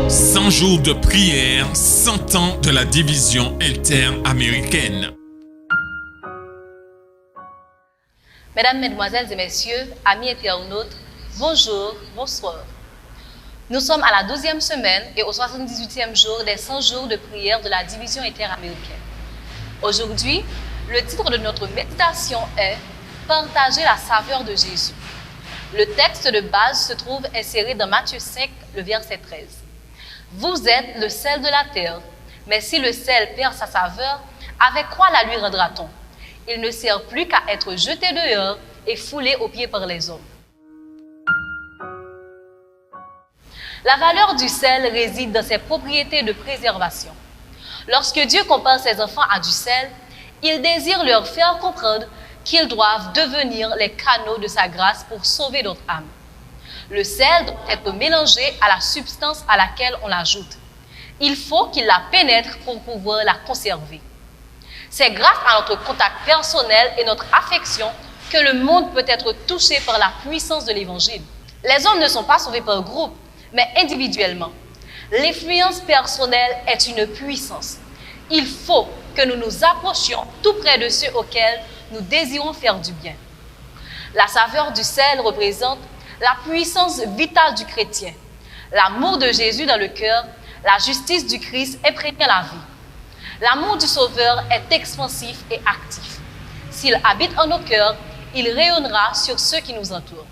100 jours de prière, 100 ans de la division interaméricaine. Mesdames, Mesdemoiselles et Messieurs, amis internautes, bonjour, bonsoir. Nous sommes à la 12e semaine et au 78e jour des 100 jours de prière de la division interaméricaine. Aujourd'hui, le titre de notre méditation est « Partager la saveur de Jésus ». Le texte de base se trouve inséré dans Matthieu 5, le verset 13. « Vous êtes le sel de la terre, mais si le sel perd sa saveur, avec quoi la lui rendra-t-on? Il ne sert plus qu'à être jeté dehors et foulé aux pieds par les hommes. » La valeur du sel réside dans ses propriétés de préservation. Lorsque Dieu compare ses enfants à du sel, il désire leur faire comprendre qu'ils doivent devenir les canaux de sa grâce pour sauver notre âme. Le sel doit être mélangé à la substance à laquelle on l'ajoute. Il faut qu'il la pénètre pour pouvoir la conserver. C'est grâce à notre contact personnel et notre affection que le monde peut être touché par la puissance de l'Évangile. Les hommes ne sont pas sauvés par groupe, mais individuellement. L'influence personnelle est une puissance. Il faut que nous nous approchions tout près de ceux auxquels nous désirons faire du bien. La saveur du sel représente la puissance vitale du chrétien, l'amour de Jésus dans le cœur, la justice du Christ imprégnant la vie. L'amour du Sauveur est expansif et actif. S'il habite en nos cœurs, il rayonnera sur ceux qui nous entourent.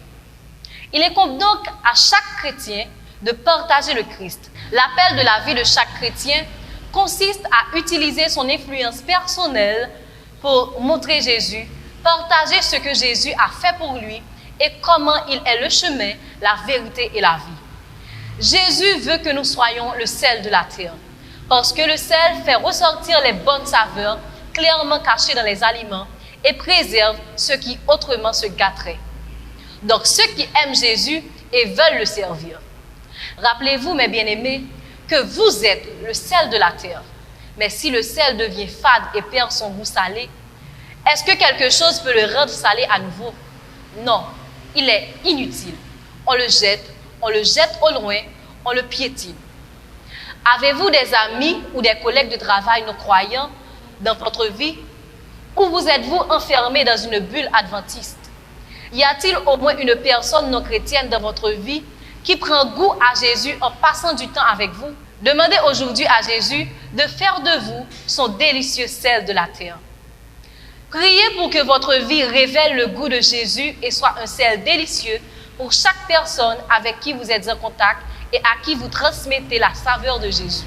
Il incombe donc à chaque chrétien de partager le Christ. L'appel de la vie de chaque chrétien consiste à utiliser son influence personnelle pour montrer Jésus, partager ce que Jésus a fait pour lui et comment il est le chemin, la vérité et la vie. Jésus veut que nous soyons le sel de la terre, parce que le sel fait ressortir les bonnes saveurs clairement cachées dans les aliments et préserve ce qui autrement se gâterait. Donc ceux qui aiment Jésus et veulent le servir. Rappelez-vous, mes bien-aimés, que vous êtes le sel de la terre. Mais si le sel devient fade et perd son goût salé, est-ce que quelque chose peut le rendre salé à nouveau? Non, il est inutile. On le jette au loin, on le piétine. Avez-vous des amis ou des collègues de travail non croyants dans votre vie? Ou vous êtes-vous enfermé dans une bulle adventiste? Y a-t-il au moins une personne non chrétienne dans votre vie qui prend goût à Jésus en passant du temps avec vous? Demandez aujourd'hui à Jésus de faire de vous son délicieux sel de la terre. Priez pour que votre vie révèle le goût de Jésus et soit un sel délicieux pour chaque personne avec qui vous êtes en contact et à qui vous transmettez la saveur de Jésus.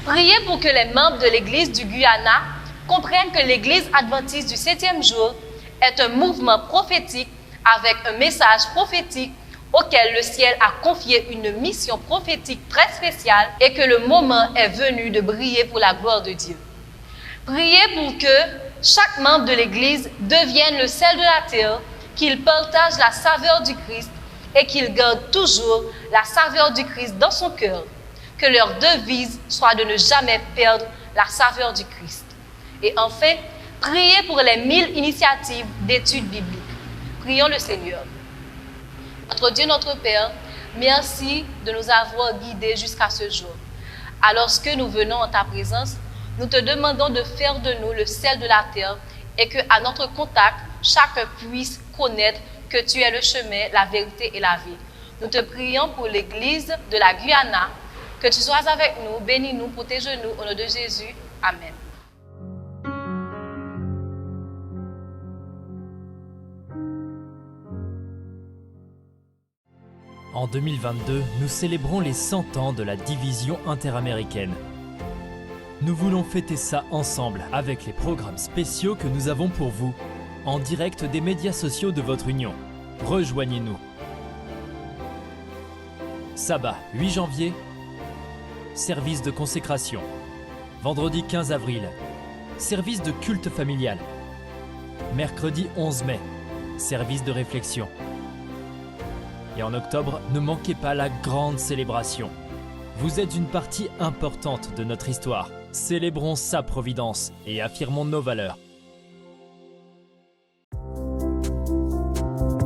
Priez pour que les membres de l'Église du Guyana comprennent que l'Église adventiste du 7e jour est un mouvement prophétique avec un message prophétique auquel le ciel a confié une mission prophétique très spéciale et que le moment est venu de briller pour la gloire de Dieu. Priez pour que chaque membre de l'Église devienne le sel de la terre, qu'il partage la saveur du Christ et qu'il garde toujours la saveur du Christ dans son cœur. Que leur devise soit de ne jamais perdre la saveur du Christ. Et enfin, priez pour les 1000 initiatives d'études bibliques. Prions le Seigneur. Notre Dieu, notre Père, merci de nous avoir guidés jusqu'à ce jour. Alors que nous venons en ta présence, nous te demandons de faire de nous le sel de la terre et qu'à notre contact, chacun puisse connaître que tu es le chemin, la vérité et la vie. Nous te prions pour l'Église de la Guyana, que tu sois avec nous, bénis-nous, protège-nous au nom de Jésus. Amen. En 2022, nous célébrons les 100 ans de la division interaméricaine. Nous voulons fêter ça ensemble avec les programmes spéciaux que nous avons pour vous, en direct des médias sociaux de votre union. Rejoignez-nous. Sabbat 8 janvier, service de consécration. Vendredi 15 avril, service de culte familial. Mercredi 11 mai, service de réflexion. Et en octobre, ne manquez pas la grande célébration. Vous êtes une partie importante de notre histoire. Célébrons sa providence et affirmons nos valeurs.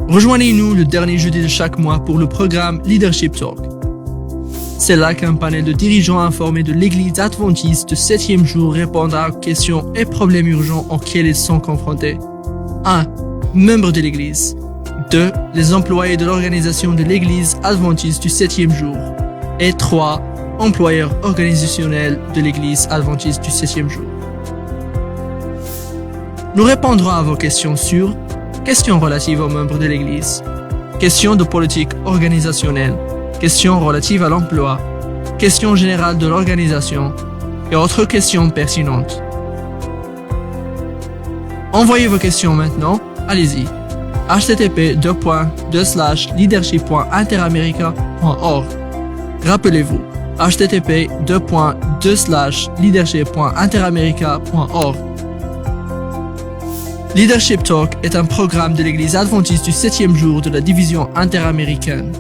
Rejoignez-nous le dernier jeudi de chaque mois pour le programme Leadership Talk. C'est là qu'un panel de dirigeants informés de l'Église adventiste du 7e jour répondra aux questions et problèmes urgents auxquels ils sont confrontés. 1. Membres de l'Église. 2. Les employés de l'organisation de l'Église adventiste du 7e jour. Et 3. Employeurs organisationnels de l'Église adventiste du 7e jour. Nous répondrons à vos questions sur questions relatives aux membres de l'Église, questions de politique organisationnelle, questions relatives à l'emploi, questions générales de l'organisation et autres questions pertinentes. Envoyez vos questions maintenant, allez-y. http://leadership.interamerica.org. Rappelez-vous, http://leadership.interamerica.org. Leadership Talk est un programme de l'Église adventiste du 7e jour de la division interaméricaine.